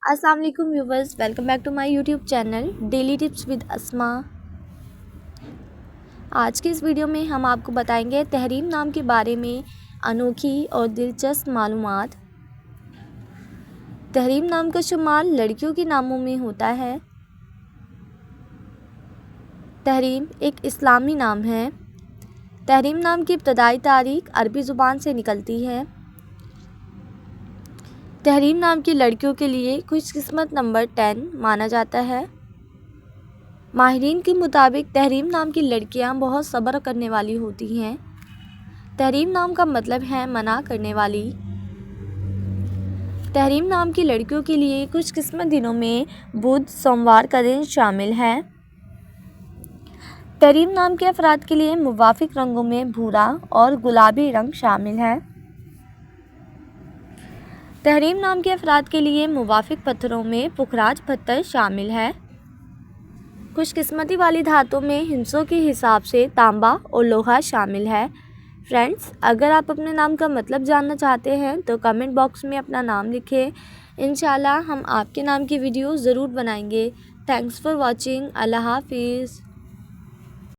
अस्सलाम वालेकुम viewers, welcome back to my YouTube channel daily tips with Asma. आज के इस वीडियो में हम आपको बताएंगे तहरीम नाम के बारे में अनोखी और दिलचस्प मालूमात। तहरीम नाम का शुमार लड़कियों के नामों में होता है। तहरीम एक इस्लामी नाम है। तहरीम नाम की इब्तदाई तारीख अरबी ज़ुबान से निकलती है। तहरीम नाम की लड़कियों के लिए खुशकिस्मत नंबर 10 माना जाता है। माहिरीन के मुताबिक तहरीम नाम की लड़कियां बहुत सब्र करने वाली होती हैं। तहरीम नाम का मतलब है मना करने वाली। तहरीम नाम की लड़कियों के लिए खुशकिस्मत दिनों में बुध सोमवार का दिन शामिल है। तहरीम नाम के अफराद के लिए मुवाफिक रंगों में भूरा और गुलाबी रंग शामिल है। तहरीम नाम के अफराद के लिए मुवाफिक पत्थरों में पुखराज पत्थर शामिल है। खुशकिस्मती वाली धातुओं में हिंसों के हिसाब से तांबा और लोहा शामिल है। फ्रेंड्स, अगर आप अपने नाम का मतलब जानना चाहते हैं तो कमेंट बॉक्स में अपना नाम लिखें। इंशाल्लाह हम आपके नाम की वीडियो ज़रूर बनाएंगे। Thanks for watching. अल्लाह हाफिज़।